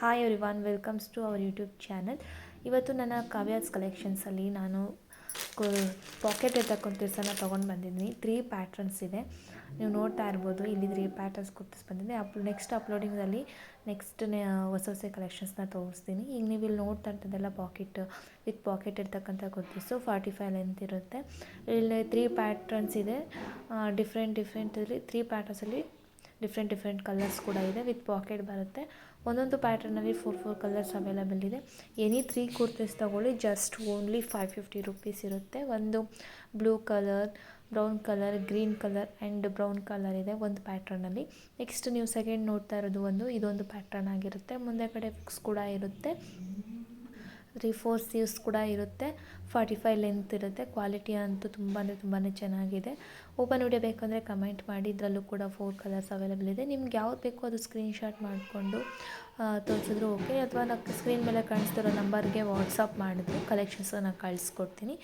Hi everyone, welcomes to our YouTube channel. ಇವತ್ತು ನನ್ನ ಕಾವ್ಯಾಸ್ ಕಲೆಕ್ಷನ್ಸಲ್ಲಿ ನಾನು ಪಾಕೆಟ್ ಇರ್ತಕ್ಕಂಥ ಡ್ರೆಸ್ಸನ್ನು ತೊಗೊಂಡು ಬಂದಿದ್ದೀನಿ. 3 ಪ್ಯಾಟ್ರನ್ಸ್ ಇದೆ, ನೀವು ನೋಡ್ತಾ ಇರ್ಬೋದು. ಇಲ್ಲಿ 3 ಪ್ಯಾಟರ್ನ್ಸ್ ಕುರ್ತಿಸ್ ಬಂದಿದೆ. ನೆಕ್ಸ್ಟ್ ಅಪ್ಲೋಡಿಂಗಲ್ಲಿ ನೆಕ್ಸ್ಟ್ ಹೊಸ ಹೊಸ ಕಲೆಕ್ಷನ್ಸ್ನ ತೋರಿಸ್ತೀನಿ. ಈಗ ನೀವು ಇಲ್ಲಿ ನೋಡ್ತಾ ಇರ್ತದೆಲ್ಲ ಪಾಕೆಟ್ ಇರ್ತಕ್ಕಂಥ ಕುರ್ತೀಸು 45 ಲೆಂತ್ ಇರುತ್ತೆ. ಇಲ್ಲಿ 3 ಪ್ಯಾಟ್ರನ್ಸ್ ಇದೆ. ಡಿಫ್ರೆಂಟಲ್ಲಿ 3 ಪ್ಯಾಟರ್ನ್ಸಲ್ಲಿ ಡಿಫ್ರೆಂಟ್ ಕಲರ್ಸ್ ಕೂಡ ಇದೆ. ವಿತ್ ಪಾಕೆಟ್ ಬರುತ್ತೆ. ಒಂದೊಂದು ಪ್ಯಾಟರ್ನಲ್ಲಿ 4 ಕಲರ್ಸ್ ಅವೈಲಬಲ್ ಇದೆ. ಎನಿ 3 ಕುರ್ತೀಸ್ ತೊಗೊಳ್ಳಿ, ಜಸ್ಟ್ ಓನ್ಲಿ 550 ರುಪೀಸ್ ಇರುತ್ತೆ. ಒಂದು blue colour, brown colour, green colour and brown colour ಇದೆ ಒಂದು ಪ್ಯಾಟ್ರನಲ್ಲಿ. ನೆಕ್ಸ್ಟ್ ನೀವು ಸೆಕೆಂಡ್ ನೋಡ್ತಾ ಇರೋದು ಇದೊಂದು ಪ್ಯಾಟ್ರನ್ ಆಗಿರುತ್ತೆ. ಮುಂದೆ ಕಡೆ ಫಿಕ್ಸ್ ಕೂಡ ಇರುತ್ತೆ. 3-4 ಸ್ಲೀವ್ಸ್ ಕೂಡ ಇರುತ್ತೆ. 45 ಲೆಂತ್ ಇರುತ್ತೆ. ಕ್ವಾಲಿಟಿ ಅಂತೂ ತುಂಬಾ ಚೆನ್ನಾಗಿದೆ. ಓಪನ್ ವಿಡಿಯೋ ಬೇಕಂದರೆ ಕಮೆಂಟ್ ಮಾಡಿ. ಇದರಲ್ಲೂ ಕೂಡ 4 ಕಲರ್ಸ್ ಅವೈಲೇಬಲ್ ಇದೆ. ನಿಮ್ಗೆ ಯಾವ್ದು ಬೇಕೋ ಅದು ಸ್ಕ್ರೀನ್ಶಾಟ್ ಮಾಡಿಕೊಂಡು ತೋರಿಸಿದ್ರು ಓಕೆ, ಅಥವಾ ನಾನು ಸ್ಕ್ರೀನ್ ಮೇಲೆ ಕಾಣಿಸ್ತಿರೋ ನಂಬರ್ಗೆ ವಾಟ್ಸಪ್ ಮಾಡಿದ್ರು ಕಲೆಕ್ಷನ್ಸನ್ನು ಕಳಿಸ್ಕೊಡ್ತೀನಿ.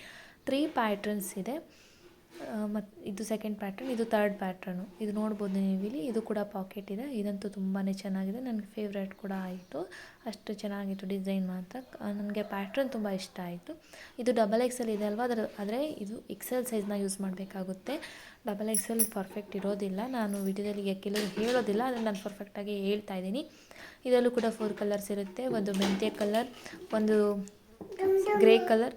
3 ಪ್ಯಾಟ್ರನ್ಸ್ ಇದೆ. ಮತ್ತು ಇದು ಸೆಕೆಂಡ್ ಪ್ಯಾಟ್ರನ್, ಇದು ಥರ್ಡ್ ಪ್ಯಾಟ್ರನು. ಇದು ನೋಡ್ಬೋದು ನೀವು ಇಲ್ಲಿ. ಇದು ಕೂಡ ಪಾಕೆಟ್ ಇದೆ. ಇದಂತೂ ತುಂಬಾ ಚೆನ್ನಾಗಿದೆ. ನನಗೆ ಫೇವ್ರೇಟ್ ಕೂಡ ಆಯಿತು. ಅಷ್ಟು ಚೆನ್ನಾಗಿತ್ತು ಡಿಸೈನ್ ಮಾತ್ರ. ನನಗೆ ಪ್ಯಾಟ್ರನ್ ತುಂಬ ಇಷ್ಟ ಆಯಿತು. ಇದು XXL ಇದೆ ಅಲ್ವಾ, ಆದರೆ ಇದು XL ಸೈಜ್ನ ಯೂಸ್ ಮಾಡಬೇಕಾಗುತ್ತೆ. XXL ಪರ್ಫೆಕ್ಟ್ ಇರೋದಿಲ್ಲ. ನಾನು ವಿಡಿಯೋದಲ್ಲಿ ಕೆಲವರು ಹೇಳೋದಿಲ್ಲ, ಆದರೆ ನಾನು ಪರ್ಫೆಕ್ಟಾಗಿ ಹೇಳ್ತಾ ಇದ್ದೀನಿ. ಇದರಲ್ಲೂ ಕೂಡ 4 ಕಲರ್ಸ್ ಇರುತ್ತೆ. ಒಂದು ಮೆಂತ್ಯ ಕಲರ್, ಒಂದು ಗ್ರೇ ಕಲರ್,